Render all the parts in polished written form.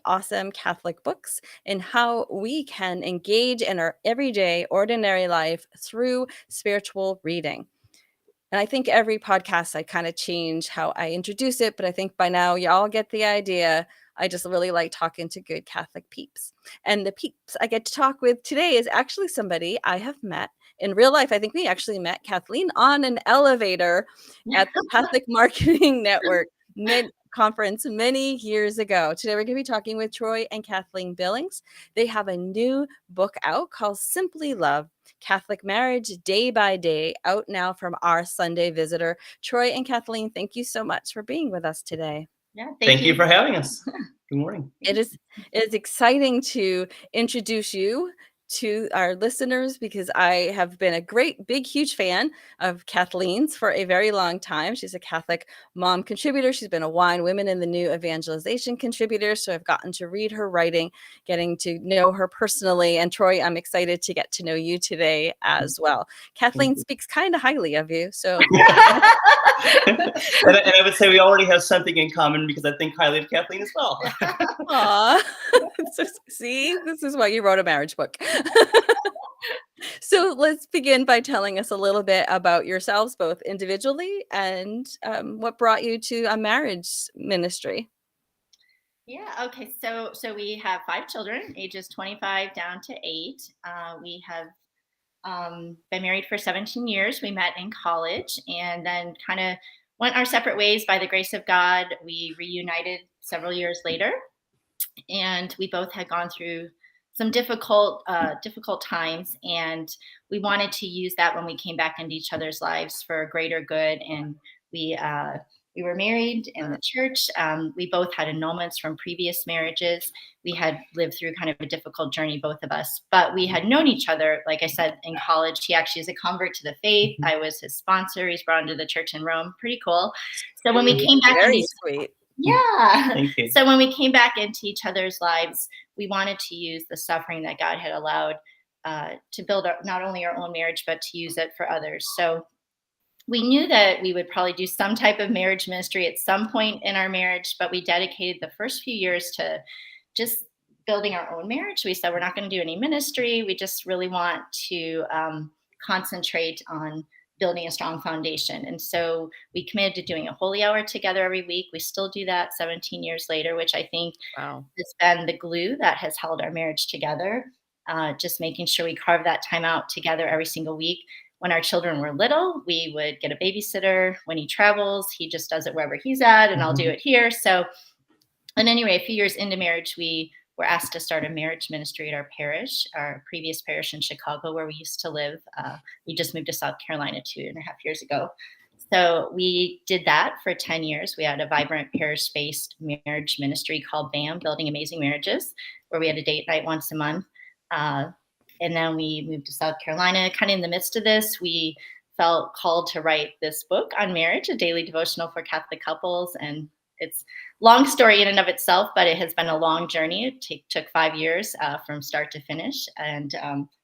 awesome Catholic books and how we can engage in our everyday, ordinary life through spiritual reading. And I think every podcast I kind of change how I introduce it, but I think by now y'all get the idea. I just really like talking to good Catholic peeps. And the peeps I get to talk with today is actually somebody I have met in real life. I think we actually met Kathleen on an elevator at the Catholic Marketing Network conference many years ago. Today we're going to be talking with Troy and Kathleen Billings. They have a new book out called Simply Love: Catholic Marriage Day by Day, out now from Our Sunday Visitor. Troy and Kathleen, thank you so much for being with us today. Yeah, thank you for having us. Good morning. It is exciting to introduce you to our listeners because I have been a great, big, huge fan of Kathleen's for a very long time. She's a Catholic mom contributor. She's been a Wine Women in the New Evangelization contributor. So I've gotten to read her writing, getting to know her personally. And Troy, I'm excited to get to know you today as well. Kathleen speaks kind of highly of you. So and I would say we already have something in common because I think highly of Kathleen as well. Aw. So, see, this is why you wrote a marriage book. So let's begin by telling us a little bit about yourselves, both individually and what brought you to a marriage ministry. Yeah. Okay. So we have 5 children, ages 25 down to 8. We have been married for 17 years. We met in college and then kind of went our separate ways by the grace of God. We reunited several years later, and we both had gone through some difficult times, and we wanted to use that when we came back into each other's lives for a greater good. And we were married in the church. We both had annulments from previous marriages. We had lived through kind of a difficult journey, both of us, but we had known each other, like I said, in college. He actually is a convert to the faith. I was his sponsor. He's brought into the church in Rome. Pretty cool. So when we came back, very sweet. Yeah. Thank you. So when we came back into each other's lives, we wanted to use the suffering that God had allowed to build not only our own marriage, but to use it for others. So we knew that we would probably do some type of marriage ministry at some point in our marriage, but we dedicated the first few years to just building our own marriage. We said, we're not going to do any ministry. We just really want to concentrate on building a strong foundation. And so we committed to doing a holy hour together every week. We still do that 17 years later, which I think has been the glue that has held our marriage together. Just making sure we carve that time out together every single week. When our children were little, we would get a babysitter. When he travels, he just does it wherever he's at, and I'll do it here. So, and anyway, a few years into marriage, we were asked to start a marriage ministry at our parish, our previous parish in Chicago, where we used to live. We just moved to South Carolina 2.5 years ago. So we did that for 10 years. We had a vibrant parish-based marriage ministry called BAM, Building Amazing Marriages, where we had a date night once a month. And then we moved to South Carolina. Kind of in the midst of this, we felt called to write this book on marriage, a daily devotional for Catholic couples. And it's a long story in and of itself, but it has been a long journey. It took 5 years from start to finish. And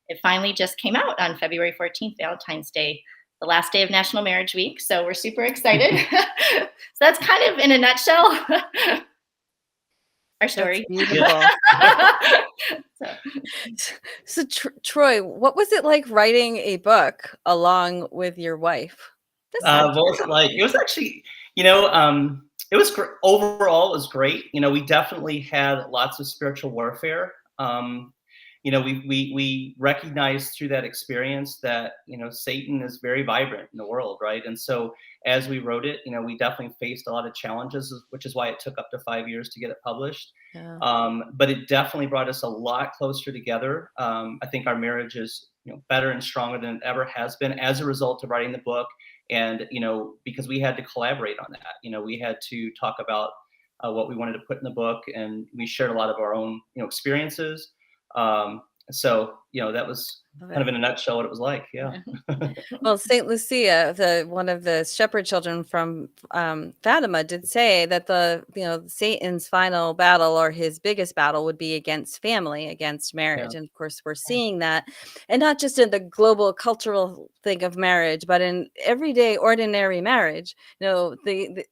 it finally just came out on February 14th, Valentine's Day, the last day of National Marriage Week. So we're super excited. So that's kind of in a nutshell our story. That's beautiful. So Troy, what was it like writing a book along with your wife? What was it like? It was actually, it was overall, it was great. We definitely had lots of spiritual warfare. We recognized through that experience that, Satan is very vibrant in the world, right? And so as we wrote it, we definitely faced a lot of challenges, which is why it took up to 5 years to get it published. Yeah. But it definitely brought us a lot closer together. I think our marriage is, better and stronger than it ever has been as a result of writing the book. And, because we had to collaborate on that, we had to talk about what we wanted to put in the book, and we shared a lot of our own, experiences. So, that was kind of in a nutshell what it was like. Yeah. Well, Saint Lucia, one of the shepherd children from Fatima, did say that Satan's final battle, or his biggest battle, would be against family, against marriage. Yeah. And of course, we're seeing that, and not just in the global cultural thing of marriage, but in everyday ordinary marriage. The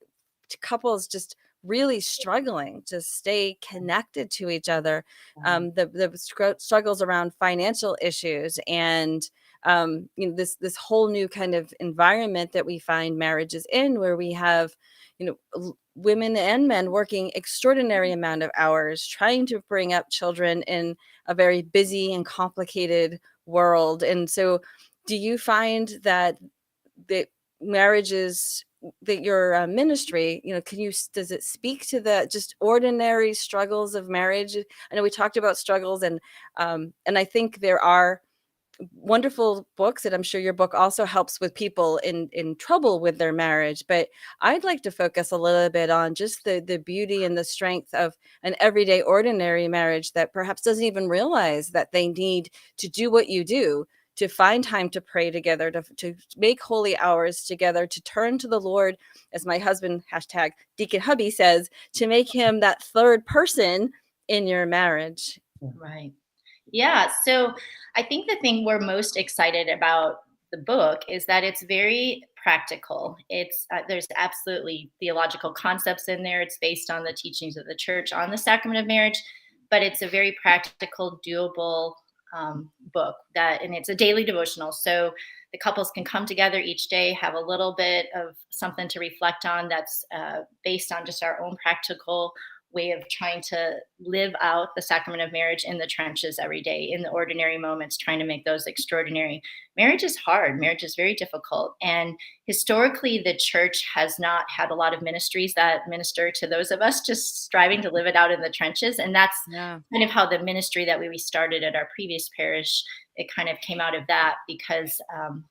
couples just really struggling to stay connected to each other. Mhm. The struggles around financial issues, and this whole new kind of environment that we find marriages in, where we have women and men working extraordinary amount of hours trying to bring up children in a very busy and complicated world. And so, do you find that the marriages that your ministry, does it speak to the just ordinary struggles of marriage? I know we talked about struggles, and I think there are wonderful books, and I'm sure your book also helps with people in trouble with their marriage. But I'd like to focus a little bit on just the beauty and the strength of an everyday ordinary marriage that perhaps doesn't even realize that they need to do what you do, to find time to pray together, to make holy hours together, to turn to the Lord, as my husband, hashtag Deacon Hubby, says, to make him that third person in your marriage. Right. Yeah. So I think the thing we're most excited about the book is that it's very practical. It's there's absolutely theological concepts in there. It's based on the teachings of the church on the sacrament of marriage, but it's a very practical, doable book and it's a daily devotional. So the couples can come together each day, have a little bit of something to reflect on that's based on just our own practical way of trying to live out the sacrament of marriage in the trenches every day, in the ordinary moments, trying to make those extraordinary. Marriage is hard. Marriage is very difficult. And historically, the church has not had a lot of ministries that minister to those of us just striving to live it out in the trenches. And that's Yeah. kind of how the ministry that we restarted at our previous parish, it kind of came out of that, because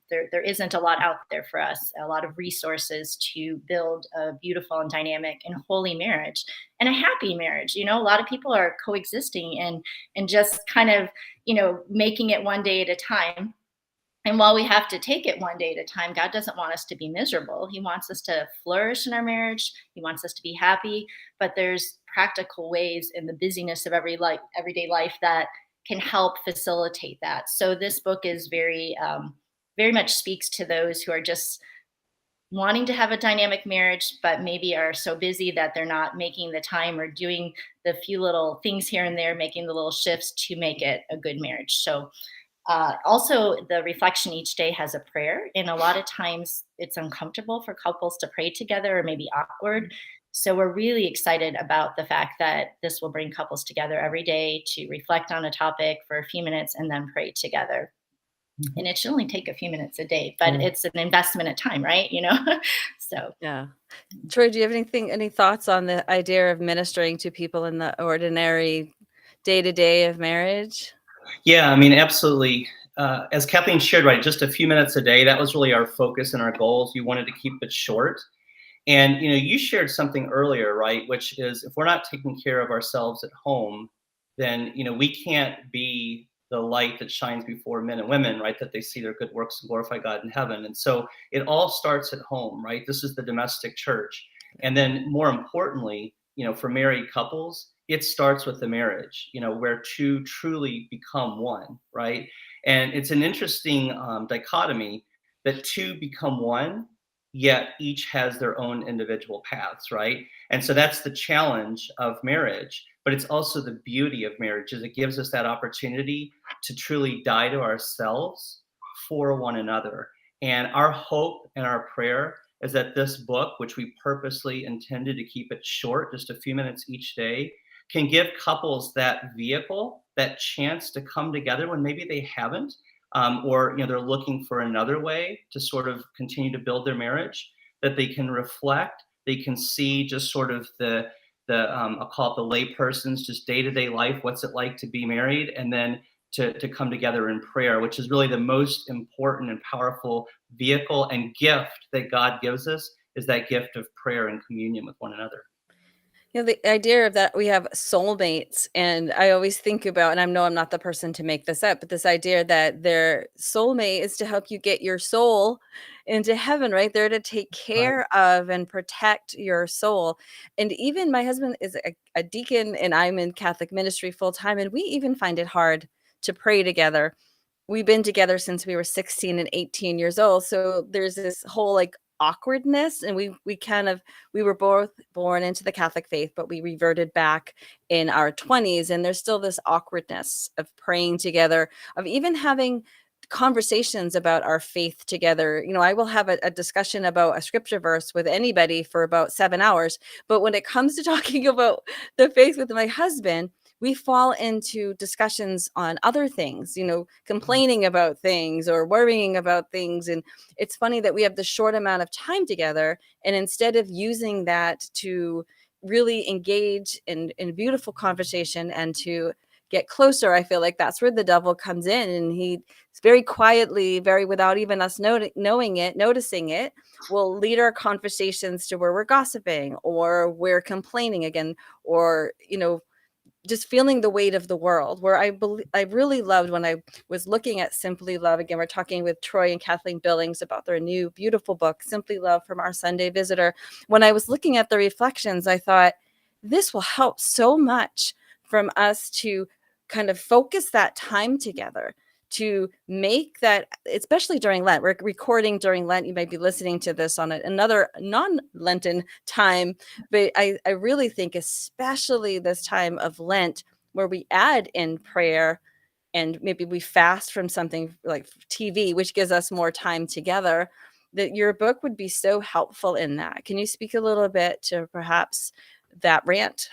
there isn't a lot out there for us, a lot of resources to build a beautiful and dynamic and holy marriage and a happy marriage. A lot of people are coexisting and just kind of, making it one day at a time. And while we have to take it one day at a time, God doesn't want us to be miserable. He wants us to flourish in our marriage. He wants us to be happy. But there's practical ways in the busyness of everyday life that can help facilitate that. So this book is very much speaks to those who are just wanting to have a dynamic marriage, but maybe are so busy that they're not making the time or doing the few little things here and there, making the little shifts to make it a good marriage. So also, the reflection each day has a prayer, and a lot of times it's uncomfortable for couples to pray together, or maybe awkward. So we're really excited about the fact that this will bring couples together every day to reflect on a topic for a few minutes and then pray together. And it should only take a few minutes a day, but it's an investment of time, right? So Yeah. Troy, do you have any thoughts on the idea of ministering to people in the ordinary day-to-day of marriage? Yeah, I mean, absolutely. As Kathleen shared, right, just a few minutes a day, that was really our focus and our goals. You wanted to keep it short. And, you shared something earlier, right, which is if we're not taking care of ourselves at home, then, we can't be the light that shines before men and women, right, that they see their good works and glorify God in heaven. And so it all starts at home, right? This is the domestic church. And then more importantly, for married couples, it starts with the marriage, where two truly become one, right? And it's an interesting dichotomy that two become one, yet each has their own individual paths, right? And so that's the challenge of marriage, but it's also the beauty of marriage is it gives us that opportunity to truly die to ourselves for one another. And our hope and our prayer is that this book, which we purposely intended to keep it short, just a few minutes each day, can give couples that vehicle, that chance to come together when maybe they haven't, or they're looking for another way to sort of continue to build their marriage, that they can reflect, they can see just sort of the I'll call it the lay person's just day-to-day life, what's it like to be married, and then to come together in prayer, which is really the most important and powerful vehicle and gift that God gives us, is that gift of prayer and communion with one another. The idea of that we have soulmates, and I always think about, and I know I'm not the person to make this up, but this idea that their soulmate is to help you get your soul into heaven, right? They're to take Right. care of and protect your soul. And even my husband is a deacon, and I'm in Catholic ministry full time, and we even find it hard to pray together. We've been together since we were 16 and 18 years old. So there's this whole like awkwardness, and we were both born into the Catholic faith, but we reverted back in our 20s, and there's still this awkwardness of praying together, of even having conversations about our faith together. I will have a discussion about a scripture verse with anybody for about 7 hours, but when it comes to talking about the faith with my husband, we fall into discussions on other things, complaining about things or worrying about things. And it's funny that we have the short amount of time together, and instead of using that to really engage in beautiful conversation and to get closer, I feel like that's where the devil comes in, and he's very quietly, very without even us noticing it, will lead our conversations to where we're gossiping or we're complaining again, or just feeling the weight of the world. Where I really loved when I was looking at Simply Love. Again, we're talking with Troy and Kathleen Billings about their new beautiful book, Simply Love, from Our Sunday Visitor. When I was looking at the reflections, I thought, this will help so much from us to kind of focus that time together, to make that, especially during Lent. We're recording during Lent. You might be listening to this on another non-Lenten time, but I really think, especially this time of Lent, where we add in prayer and maybe we fast from something like TV, which gives us more time together, that your book would be so helpful in that. Can you speak a little bit to perhaps that rant?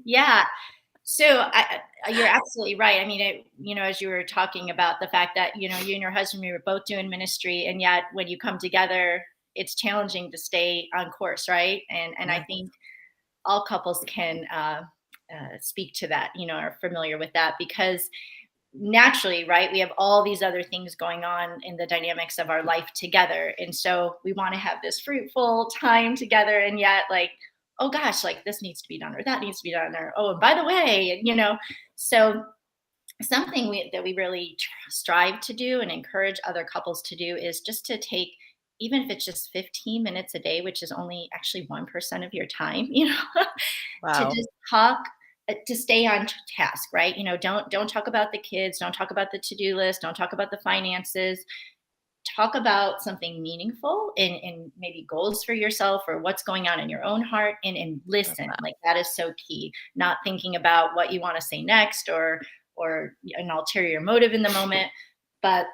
Yeah. So you're absolutely right. I mean, as you were talking about the fact that, you and your husband, we were both doing ministry, and yet when you come together, it's challenging to stay on course, right? And I think all couples can speak to that, are familiar with that, because naturally, right, we have all these other things going on in the dynamics of our life together. And so we want to have this fruitful time together. And yet, like, oh gosh, like this needs to be done or that needs to be done. Or, oh, and by the way, so something that we really strive to do and encourage other couples to do is just to take, even if it's just 15 minutes a day, which is only actually 1% of your time, to Wow. just talk, to stay on task, right? Don't talk about the kids, don't talk about the to-do list, don't talk about the finances. Talk about something meaningful, and maybe goals for yourself or what's going on in your own heart, and listen. Like, that is so key. Not thinking about what you want to say next, or an ulterior motive in the moment, but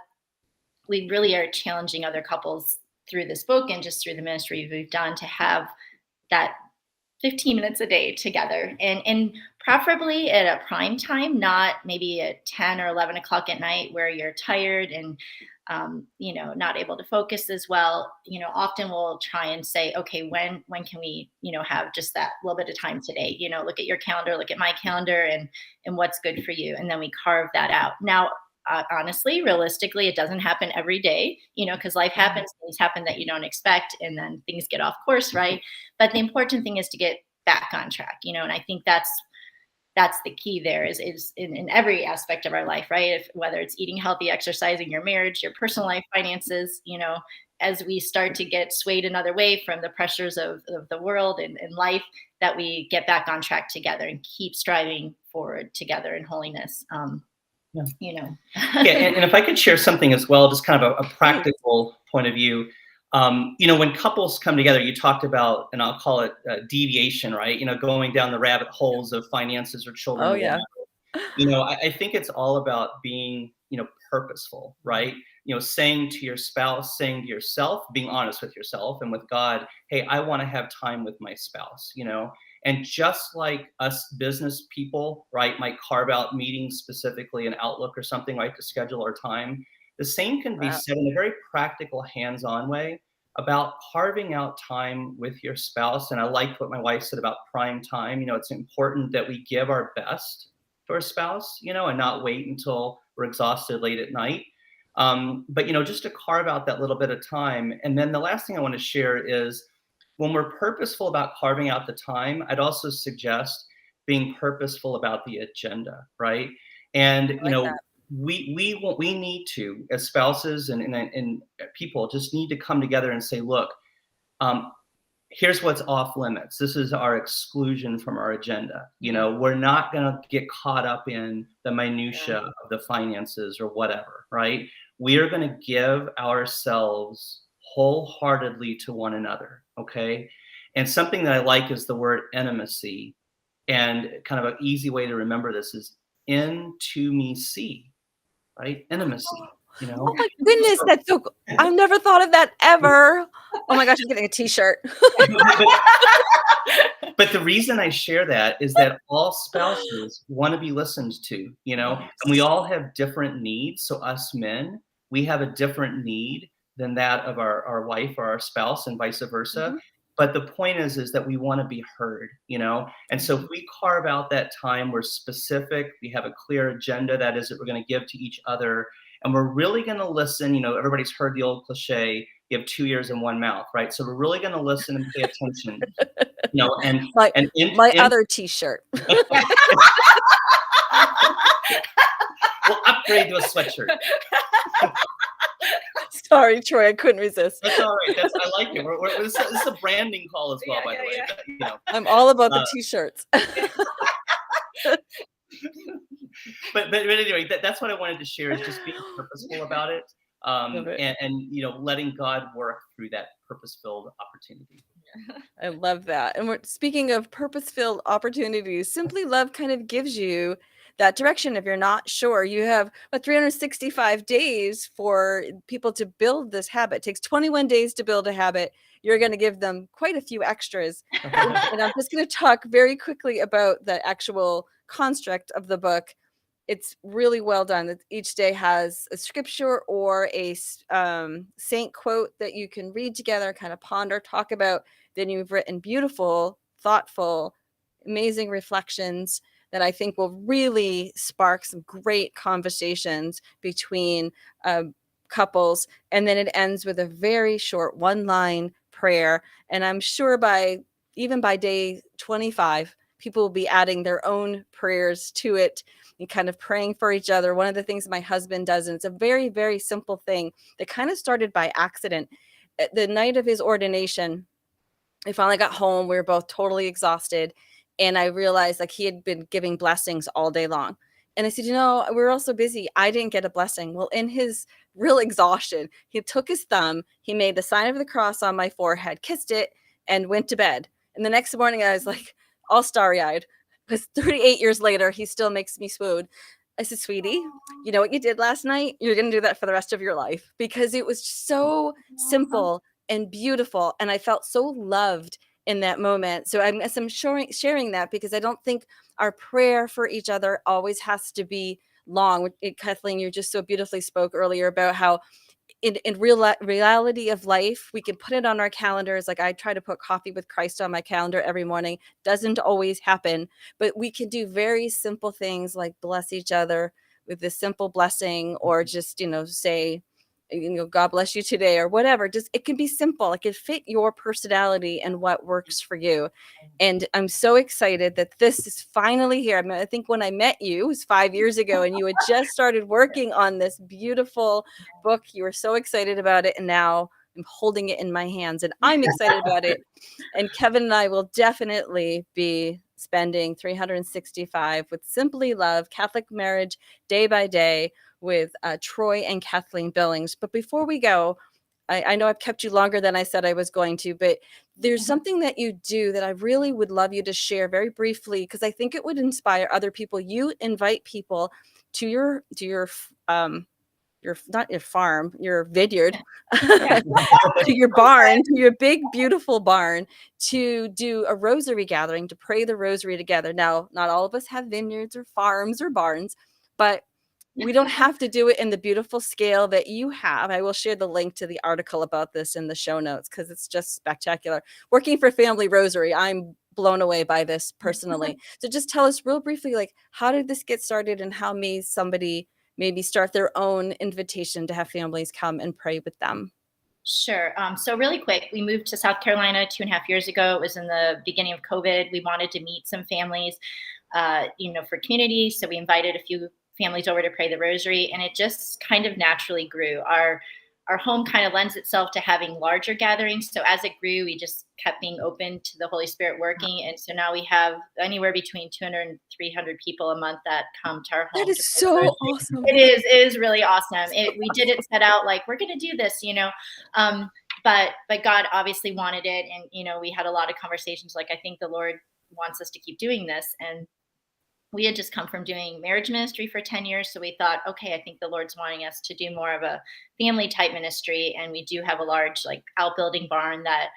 we really are challenging other couples through this book and just through the ministry we've done to have that 15 minutes a day together, and preferably at a prime time, not maybe at 10 or 11 o'clock at night where you're tired and not able to focus as well. Often we'll try and say, okay, when can we have just that little bit of time today? Look at your calendar, look at my calendar, and what's good for you, and then we carve that out. Now, honestly, realistically, it doesn't happen every day, because life happens, things happen that you don't expect, and then things get off course, right? But the important thing is to get back on track, and I think that's the key there, is in every aspect of our life, right? Whether it's eating healthy, exercising, your marriage, your personal life, finances, as we start to get swayed another way from the pressures of the world and life, that we get back on track together and keep striving forward together in holiness. Yeah. Yeah, and if I could share something as well, just kind of a practical point of view. When couples come together, you talked about, and I'll call it deviation, right? Going down the rabbit holes of finances or children. Oh yeah. I think it's all about being, purposeful, right? Saying to your spouse, saying to yourself, being honest with yourself and with God, hey, I want to have time with my spouse, and just like us business people, right, might carve out meetings specifically in Outlook or something, right, to schedule our time, the same can be Wow. said in a very practical, hands-on way about carving out time with your spouse. And I liked what my wife said about prime time. It's important that we give our best to our spouse, and not wait until we're exhausted late at night. But just to carve out that little bit of time. And then the last thing I want to share is, when we're purposeful about carving out the time, I'd also suggest being purposeful about the agenda, right? And I like that. we need to, as spouses and people, just need to come together and say, look, here's what's off limits. This is our exclusion from our agenda. We're not going to get caught up in the minutia of the finances or whatever, right? we are going to give ourselves wholeheartedly to one another. Okay. And something that I like is the word intimacy. And kind of an easy way to remember this is into me see, right? Intimacy, you Oh know? my goodness, So, that's so I've never thought of that ever. Oh my gosh, I'm getting a t-shirt. but the reason I share that is that all spouses want to be listened to, and we all have different needs. So us men, we have a different need than that of our wife or our spouse and vice versa. Mhm. But the point is that we want to be heard, And so if we carve out that time, we're specific, we have a clear agenda that is that we're going to give to each other, and we're really going to listen. Everybody's heard the old cliche, you have 2 ears and one mouth, right? So we're really going to listen and pay attention, and My and my other t-shirt. we'll upgrade to a sweatshirt. Sorry, Troy, I couldn't resist. That's all right. I like it. This is a branding call as well, by the way. But, I'm all about the Uh, t-shirts. but anyway, that's what I wanted to share, is just being purposeful about it, Love it. and letting God work through that purpose-filled opportunity. I love that. And we're speaking of purpose-filled opportunities, Simply Love kind of gives you that direction. If you're not sure, you have 365 days for people to build this habit. It takes 21 days to build a habit. You're going to give them quite a few extras. And I'm just going to talk very quickly about the actual construct of the book. It's really well done. Each day has a scripture or a saint quote that you can read together, kind of ponder, talk about. Then you've written beautiful, thoughtful, amazing reflections that I think will really spark some great conversations between couples. And then it ends with a very short one-line prayer. And I'm sure even by day 25, people will be adding their own prayers to it and kind of praying for each other. One of the things my husband does, and it's a very, very simple thing that kind of started by accident. The night of his ordination, I finally got home. We were both totally exhausted. And I realized he had been giving blessings all day long. And I said, we were all so busy. I didn't get a blessing. Well, in his real exhaustion, he took his thumb, he made the sign of the cross on my forehead, kissed it, and went to bed. And the next morning, I was all starry-eyed, because 38 years later, he still makes me swoon. I said, sweetie, you know what you did last night? You're going to do that for the rest of your life, because it was so simple and beautiful. And I felt so loved in that moment. So I'm sharing that because I don't think our prayer for each other always has to be long. Kathleen, you just so beautifully spoke earlier about how in reality of life, we can put it on our calendars. I try to put coffee with Christ on my calendar every morning. Doesn't always happen, but we can do very simple things like bless each other with this simple blessing, or just, say, God bless you today, or whatever. Just, it can be simple. It can fit your personality and what works for you. And I'm so excited that this is finally here. I think when I met you, it was 5 years ago, and you had just started working on this beautiful book. You were so excited about it. And now I'm holding it in my hands, and I'm excited about it. And Kevin and I will definitely be spending 365 with Simply Love, Catholic Marriage Day by Day, with Troy and Kathleen Billings. But before we go, I know I've kept you longer than I said I was going to, but there's something that you do that I really would love you to share very briefly, because I think it would inspire other people. You invite people to your not your farm, your vineyard, to your barn, to your big, beautiful barn, to do a rosary gathering, to pray the rosary together. Now, not all of us have vineyards or farms or barns, but we don't have to do it in the beautiful scale that you have. I will share the link to the article about this in the show notes, because it's just spectacular. Working for Family Rosary, I'm blown away by this personally. So just tell us real briefly, how did this get started, and how may somebody maybe start their own invitation to have families come and pray with them? Sure. So really quick, we moved to South Carolina 2.5 years ago. It was in the beginning of COVID. We wanted to meet some families, for community. So we invited a few families over to pray the rosary, and it just kind of naturally grew. our home kind of lends itself to having larger gatherings. So as it grew, we just kept being open to the Holy Spirit working. And so now we have anywhere between 200 and 300 people a month that come to our That home is to pray the so rosary. awesome. It is really awesome. We did it set out like, we're going to do this, but God obviously wanted it. And, we had a lot of conversations. Like, I think the Lord wants us to keep doing this. And we had just come from doing marriage ministry for 10 years. So we thought, okay, I think the Lord's wanting us to do more of a family type ministry. And we do have a large, like, outbuilding barn that,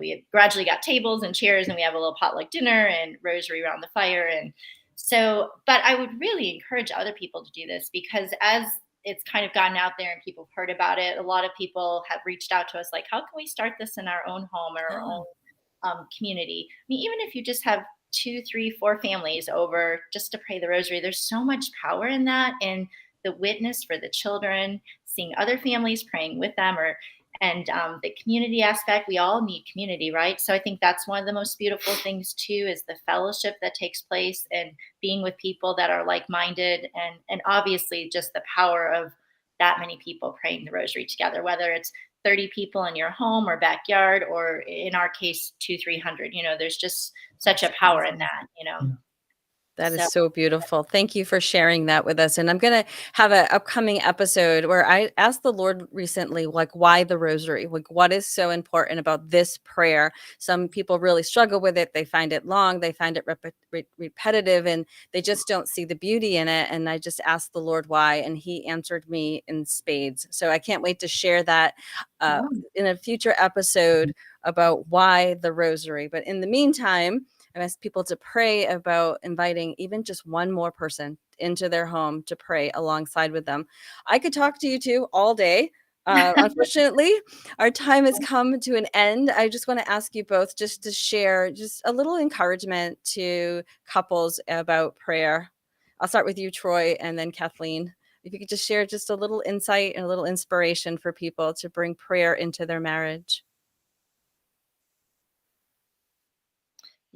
we have gradually got tables and chairs, and we have a little potluck dinner and rosary around the fire. And so, but I would really encourage other people to do this, because as it's kind of gotten out there and people have heard about it, a lot of people have reached out to us like, how can we start this in our own home or our own community? I mean, even if you just have 2, 3, 4 families over just to pray the rosary, there's so much power in that, and the witness for the children, seeing other families praying with them, and the community aspect. We all need community, right? So I think that's one of the most beautiful things too, is the fellowship that takes place and being with people that are like-minded, and obviously just the power of that many people praying the rosary together, whether it's 30 people in your home or backyard, or in our case, 200-300. There's just such a power in that. That is So- so beautiful. Thank you for sharing that with us. And I'm going to have an upcoming episode where I asked the Lord recently, like, why the rosary? Like, what is so important about this prayer? Some people really struggle with it. They find it long, they find it repetitive, and they just don't see the beauty in it. And I just asked the Lord why, and he answered me in spades. So I can't wait to share that in a future episode about why the rosary. But in the meantime, I ask people to pray about inviting even just one more person into their home to pray alongside with them. I could talk to you two all day. Unfortunately, our time has come to an end. I just want to ask you both just to share just a little encouragement to couples about prayer. I'll start with you, Troy, and then Kathleen. If you could just share just a little insight and a little inspiration for people to bring prayer into their marriage.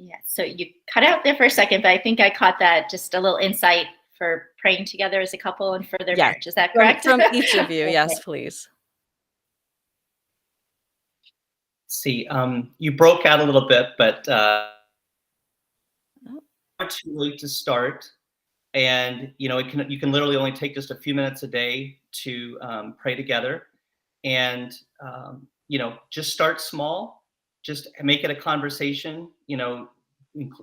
Yeah, so you cut out there for a second, but I think I caught that, just a little insight for praying together as a couple and for their Yeah, marriage. Is that correct? From each of you, Okay. yes, please. See, you broke out a little bit, but not too late to start. And you can literally only take just a few minutes a day to pray together, and just start small. Just make it a conversation.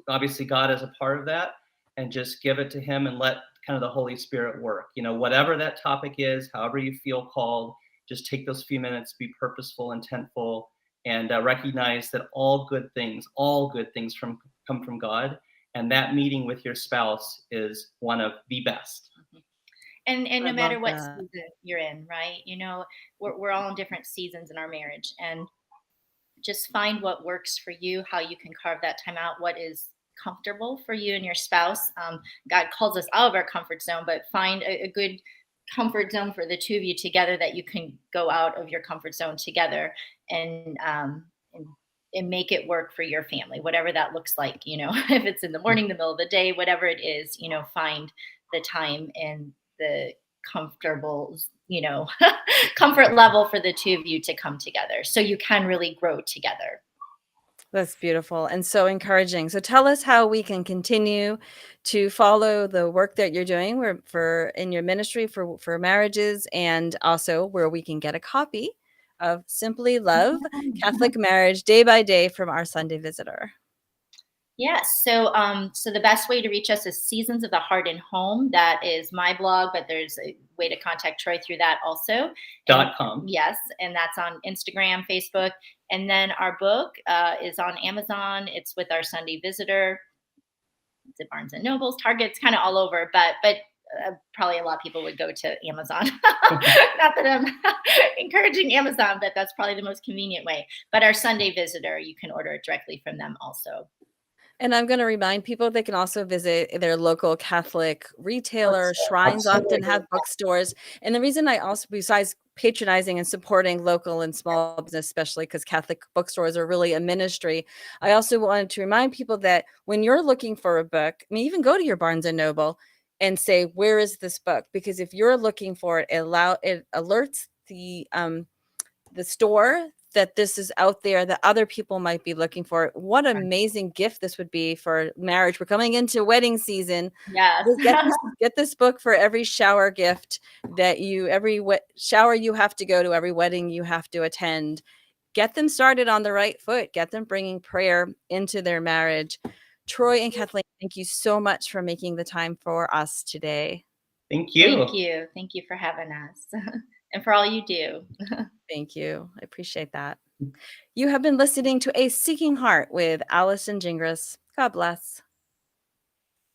Obviously God is a part of that, and just give it to him and let kind of the Holy Spirit work. Whatever that topic is, however you feel called, just take those few minutes, be purposeful, intentful, and recognize that all good things come from God. And that meeting with your spouse is one of the best. And no I matter love what that. season you're in, right? We're all in different seasons in our marriage, and just find what works for you, how you can carve that time out, what is comfortable for you and your spouse. God calls us out of our comfort zone, but find a good comfort zone for the two of you together, that you can go out of your comfort zone together, and make it work for your family, whatever that looks like. If it's in the morning, the middle of the day, whatever it is, find the time and the comfortable, comfort level for the two of you to come together, so you can really grow together. That's beautiful and so encouraging. So tell us how we can continue to follow the work that you're doing in your ministry for marriages, and also where we can get a copy of Simply Love Catholic Marriage Day by Day from our Sunday Visitor. Yes. So the best way to reach us is Seasons of the Heart and Home. That is my blog, but there's a way to contact Troy through that also. .com. Yes. And that's on Instagram, Facebook. And then our book is on Amazon. It's with our Sunday Visitor. It's at Barnes and Nobles, Target's, kind of all over, but probably a lot of people would go to Amazon. Not that I'm encouraging Amazon, but that's probably the most convenient way. But our Sunday Visitor, you can order it directly from them also. And I'm going to remind people they can also visit their local Catholic retailer. Shrines often have bookstores. And the reason I also, besides patronizing and supporting local and small business, especially because Catholic bookstores are really a ministry, I also wanted to remind people that when you're looking for a book, I mean, even go to your Barnes and Noble and say, where is this book? Because if you're looking for it, it alerts the store that this is out there that other people might be looking for. What an amazing gift this would be for marriage. We're coming into wedding season. Yes. Get this book for every shower gift that every shower you have to go to, every wedding you have to attend. Get them started on the right foot. Get them bringing prayer into their marriage. Troy and Kathleen, thank you so much for making the time for us today. Thank you. Thank you. Thank you for having us and for all you do. Thank you. I appreciate that. You have been listening to A Seeking Heart with Allison Gingras. God bless.